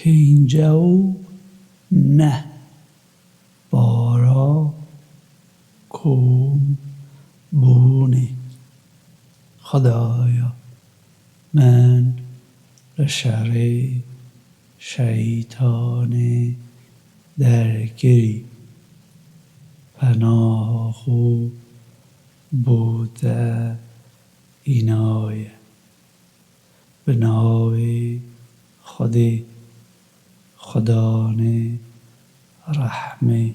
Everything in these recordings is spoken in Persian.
پینجا نه بارا کوم بونی خدایا من لشر شیطان درگیری پناه خو بوده اینای به نام خودی خدانه رحمه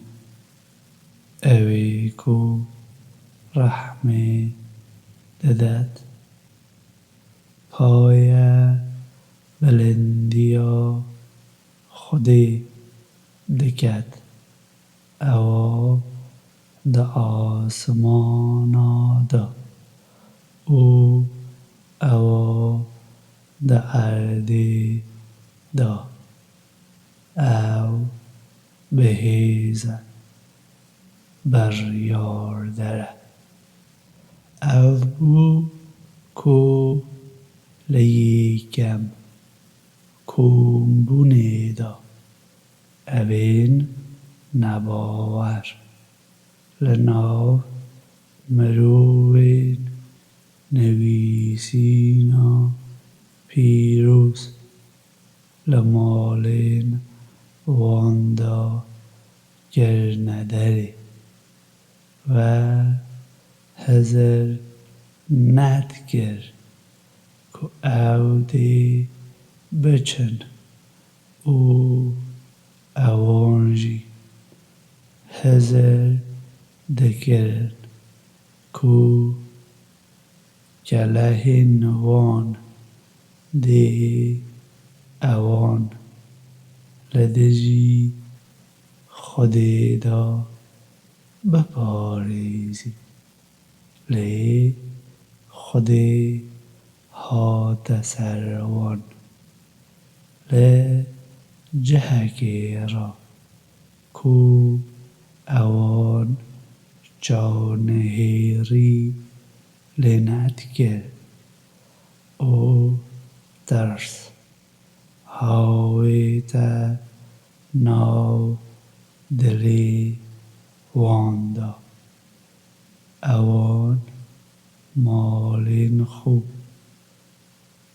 اوی کو رحمه ددد پای بلندیا خودی دکد او د آسمانا دا او د اردی دا او بهیزه بر یاردره او بو کو لیکم کومبونه دا اوین نباور لناو مروین نویسینا پیروز لمالین واندا گرندری و هزر ندگر که او دی بچن او اوانجی هزر دگرن کو گلهین وان دی اوان لدجی خودی دا بپاریزی لی خودی هات سروان لی جهگی را کو اوان جانهیری لندگر او درس هاویت ناو دلی واندا اوان مالین خوب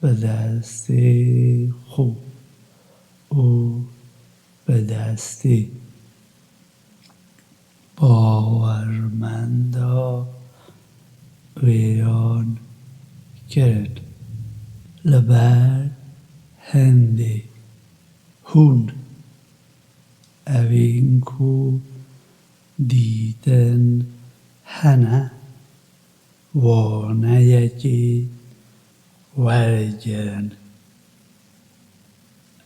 به دستی خوب او به دستی باورمندا ویران کرد لبر هندی هون اوین کو دیدن هنه وانه یکی ورگرن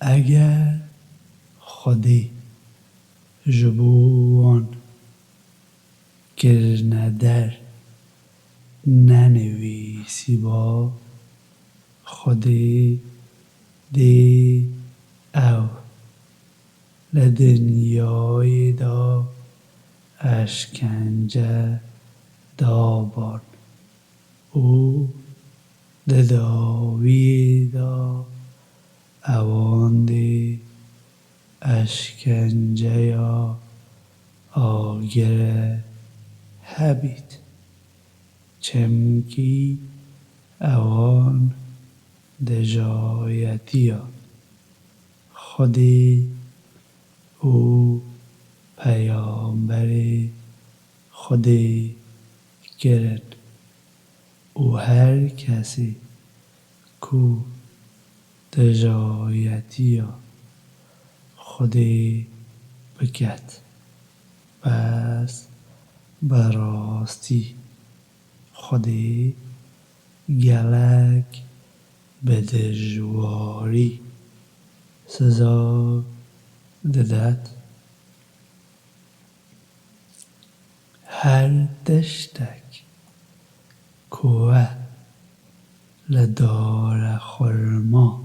اگر خودی جبوان گرندر ننویسی با خودی دی او لدنیای دا اشکنجه دابان او دداوی دا اوان دی اشکنجه یا آگره هبید چمکی اوان دجایتیا خودی او پیامبری خودی گرن او هر کسی کو دجایتیا خودی بکد پس براستی خودی گلک به دجواری سزا ددد هر دشتک کوه لدار خرما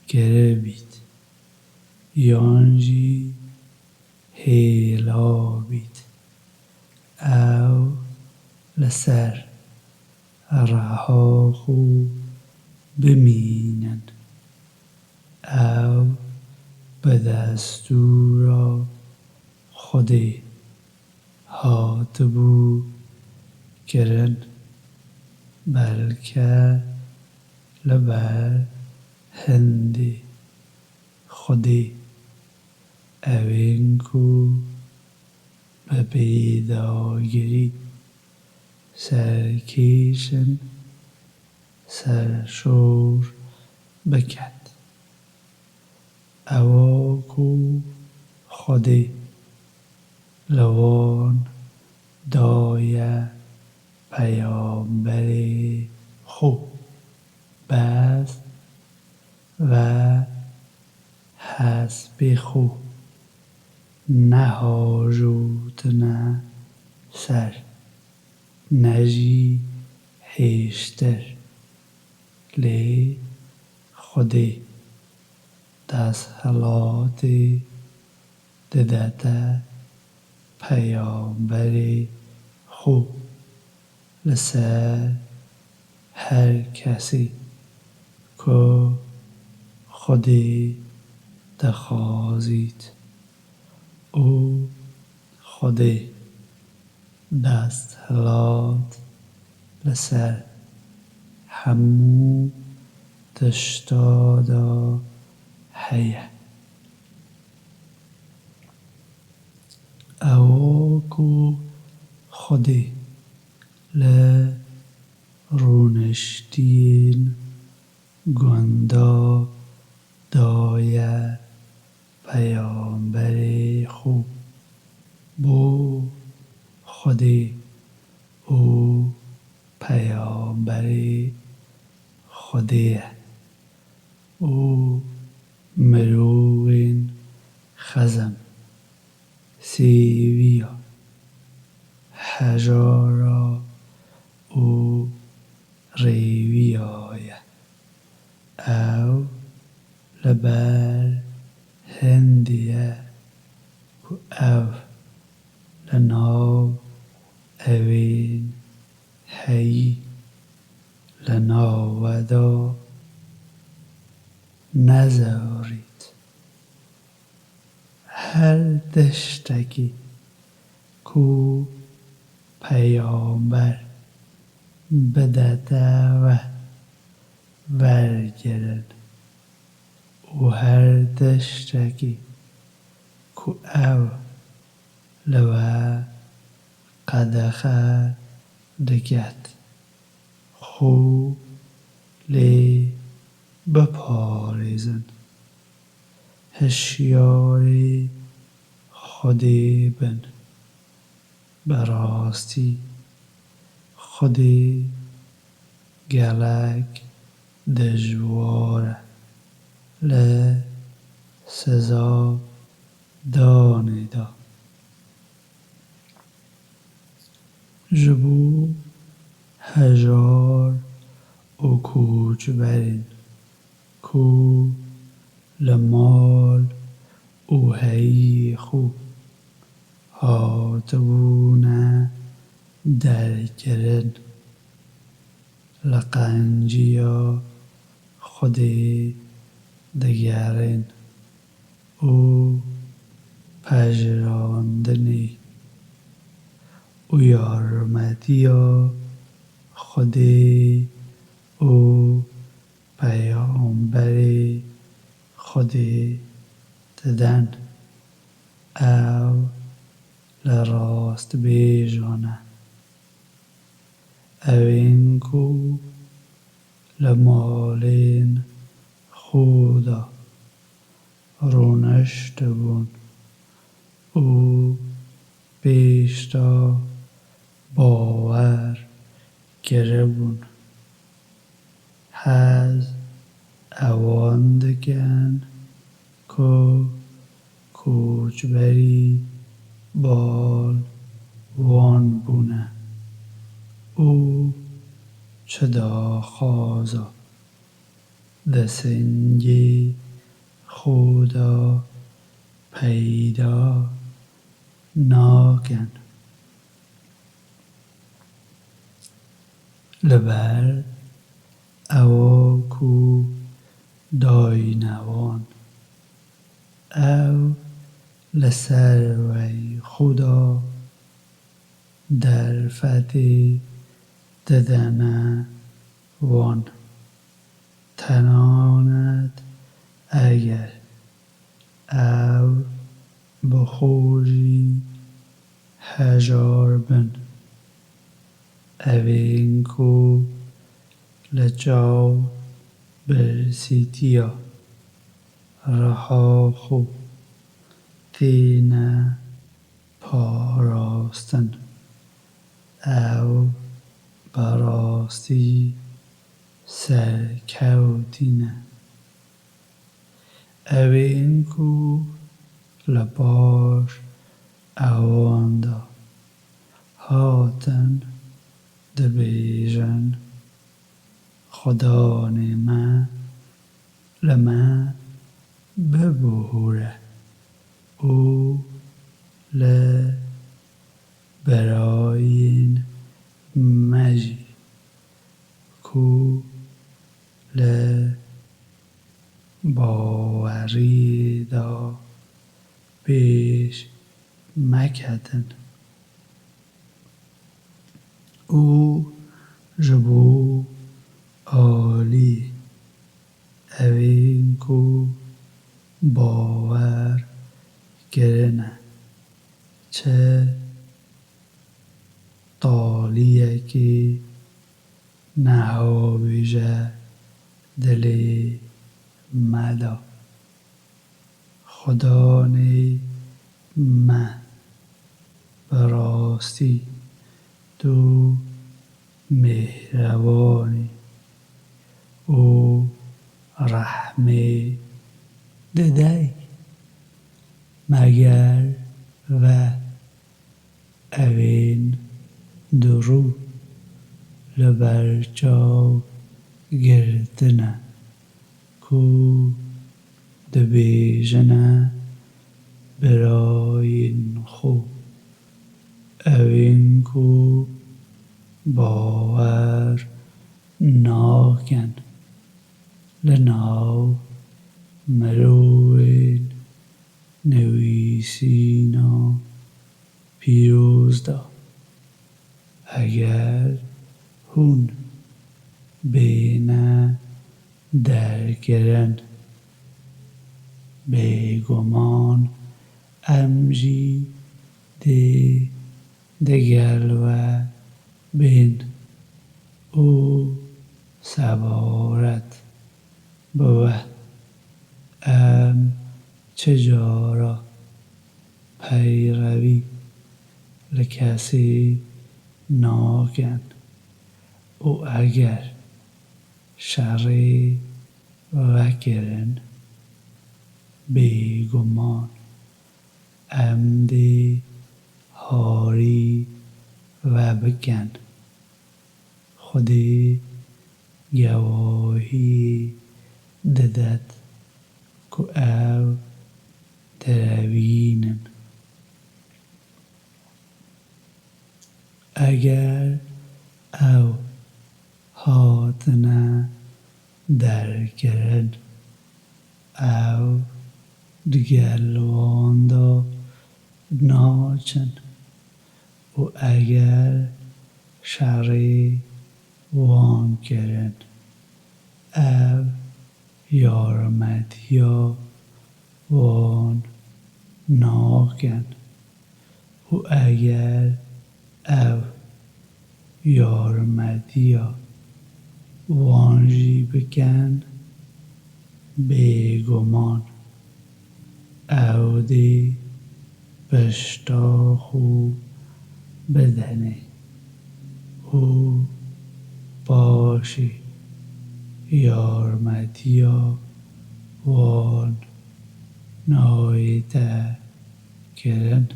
گربید یانجی هیلا بید او لسر رها خو بمینن او به دستورا خودی هاتبو گرن بلکه لبر هندی خودی اوینکو به بیداگیری سرکیشن سرشور بکد اواکو خودی لوان دایه پیامبری خوب بست و حسبی خوب نهاجوتنه سر نجی هیشتر لی خودی دستهلاتی ددته پیامبری خوب لسر هر کسی که خودی دخوازید او خودی دستهلات لسر همو تشتادا هیه اواکو خودی لرونشتین گندا دایه پیامبری خوب بو خودی او پیامبری خودیه او مروین خزم سیویا حجارا او ریویایه او لبر هندیه او لناو اوین هی لناودا نزارید هر دشتکی کو پیامبر بدته و ورگرن و هر دشتکی کو او لوه قدخه دگت خو لی بپاریزن هشیاری خودی بن براستی خودی گلک دجواره لسزا دانیدا جبو هجار و کوچ برین کو لمال او هی خوب هاتبونه درگرن لقنجیا خودی دگرن او پژراندنی او یارمتیا خودی او پیامبری خودی ددن او لراست بیجانه اوینکو لمالین خودا رونشت بون او بیشتا باور گره بون هز اواندگن که کوچبری بال وان بونه او چدا خوازا دسنگی خدا پیدا ناکن لبر اواکو داینوان او لسر وی خدا در فتی ددنه وان تناند اگر او بخوری هجار بن اوینکو لجاو برسیتیا رها خو تینه پاراستن او براستی سرکوتینه اوینکو لباش اواندا هاتن دبیجن خدا نیمه لما ببهوره او براین مجی کو باوری دا پیش مکدن او جبو عالی اوینکو باور گرنه چه طالیه که نها بیجه دلی مدا خدا نی من براستی تو مهربانی او رحمه ددی مگر و اوین درو لبرچاو گردنه کو دبیجنه براین خو اوین کو باور ناکن لناو مروین نویسینا پیروزدا اگر هون بینه درگرن بیگمان امجی دگل و بین او سبارت بوه ام چجارا پیروی لکسی ناکن او اگر شری وکرن بیگمان امدی هاری و بکن خودی گواهی ددد که او دروینن اگر او هاتنه درگرن او دگلواندا ناچن و اگر شری وان کرن او یارمتیا وان ناکن و اگر او یارمتیا وانجی بکن بیگمان او دی پشتا خو بدنه او باشی یارمتیا وان نایده کرن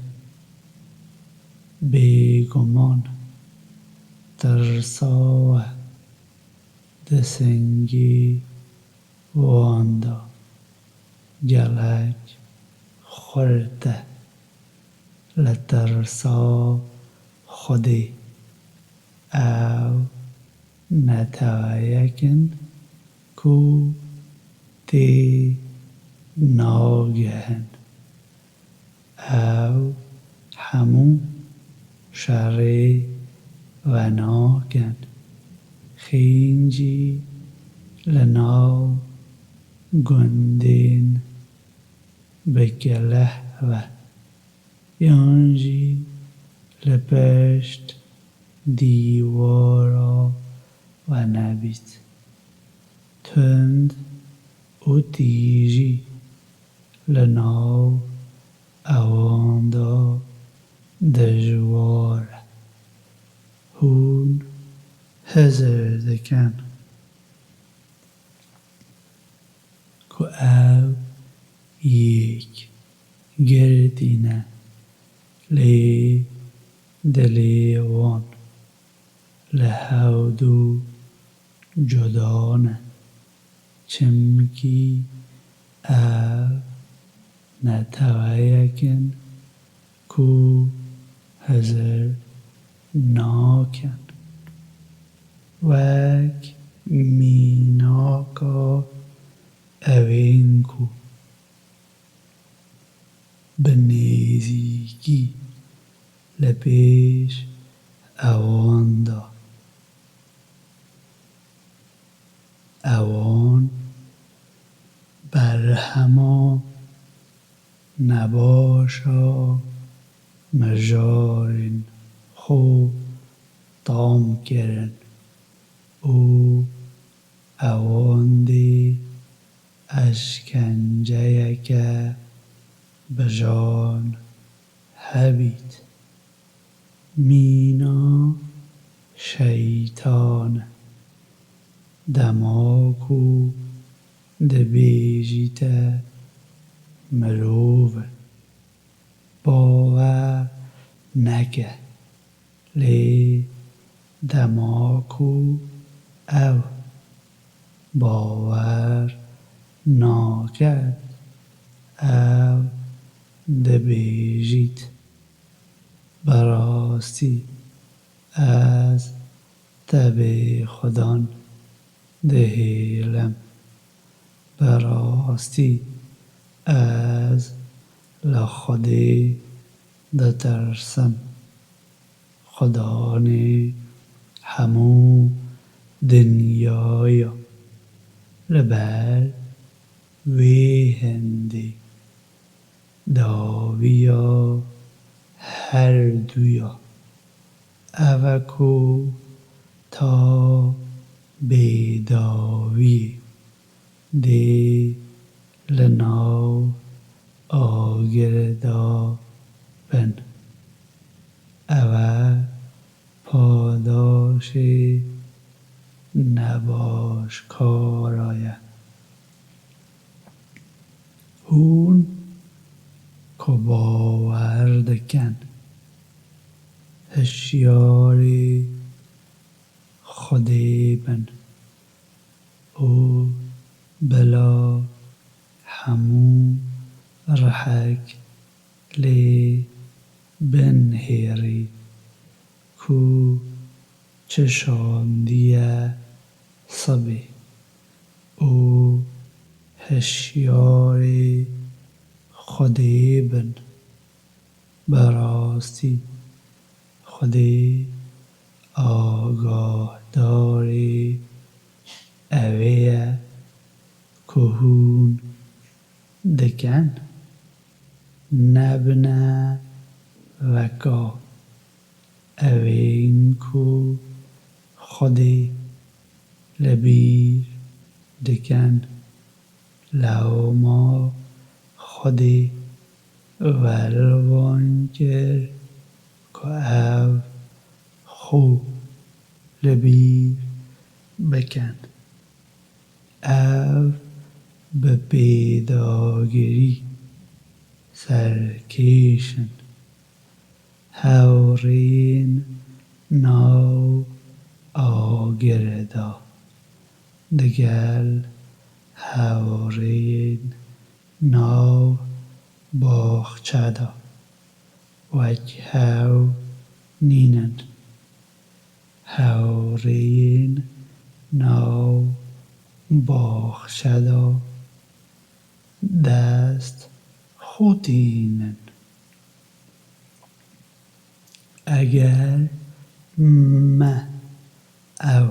بیگمان ترساوه دسنگی واندا گلک خورده لترسا خودی او نتایکن کو تی ناگهن او همو شره و ناگن خینجی لناو گندین بگله و یانجی لپشت دیوارا و نبید تند و تیجی لناو اواندا دجوار هون هزر دکن که او یک گردینه لی دلیوان لحودو جدانه چمکی او نتویکن کو هزر ناکن وک میناکا اوینکو بنیزیکی لپیش اواندا اوان برهما نباشا مجارن خو تام کرن او اواندی اشکنجه که بجان هبید مینا شیطان دماکو دبیجیت مروه باور نکه لی دماکو او باور ناکد او دبیجیت براستی از تبی خدان دهیلم براستی از لخودی دترسم خدانی همو دنیایا لبر وی هندی داویا هر دویا اوکو تا بیداوی دی لناو آگردا بن او پاداشی نباش کارایه هون که باوردکن هشیاری خودی بن او بلا همو رحک لی بنهیری کو چشاندیه صبی او هشیاری خودی بن براستی خودی آگاه داری اویه کهون دکن نبنه وکا اوین کو خودی لبیر دکن لوما خودی ولوان کر که او خو لبیر بکن او به پیداگیری سرکیشن هورین ناو آگردا دگل هورین ناو باخچدا وجهو نینن هورین ناو باخچدا دست خوتینن اگر مه او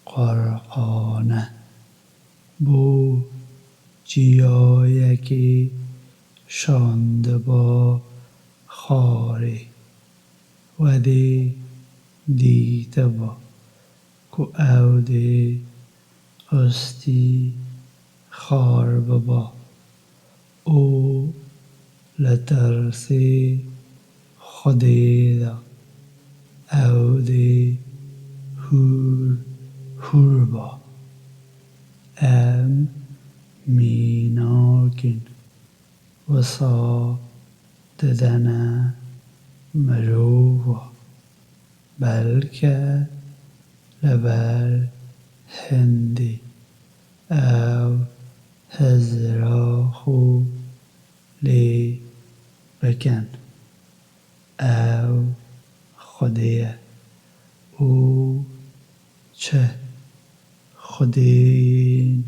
قرقانه بو جیایکی شانده با خاری و دی دیده با کو او دی استی خار ببا او لترسی خودی دا او دی هور هور با ام میناکن وسا ددنه مروه بلکه لبر هندی او هزراخو لی بکن او خودیه او چه خودین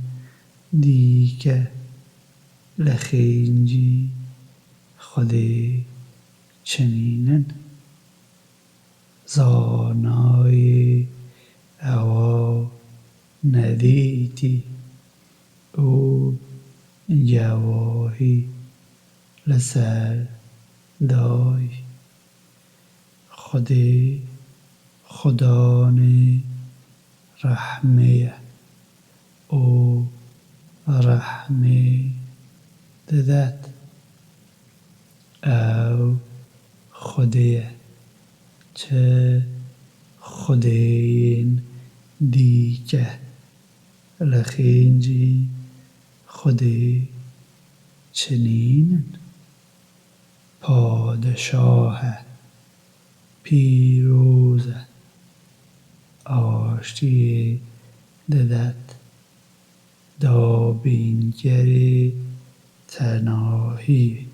دیکه لخینجی خودی چنینن زانای او ندیتی او جواهی لسر دای خودی خدانی رحمه او رحمه ددت او خودیه چه خودین دیگه لخینجی خودی چنین پادشاه پیروز آشتی ددت دابینگری تناهی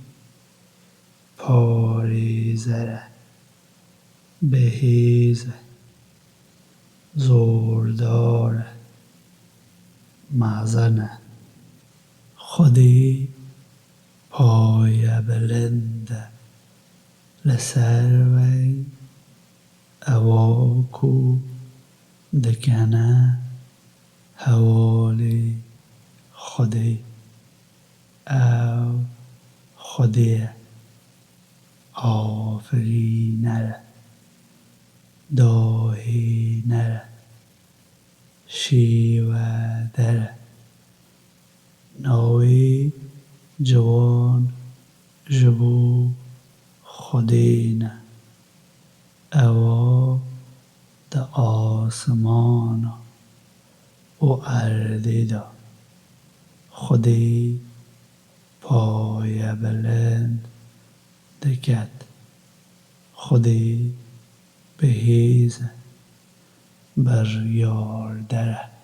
پاریزره بهیزه زورداره مزنه خودی پای بلنده لسروی اواکو دکنه حوالی خودی او خودی آفرینره داهی نره شیوه دره نوی جوان جبو خودینه او د آسمان و اردی دا خودی پای بلند دکت خودی بهیزه بر یاردره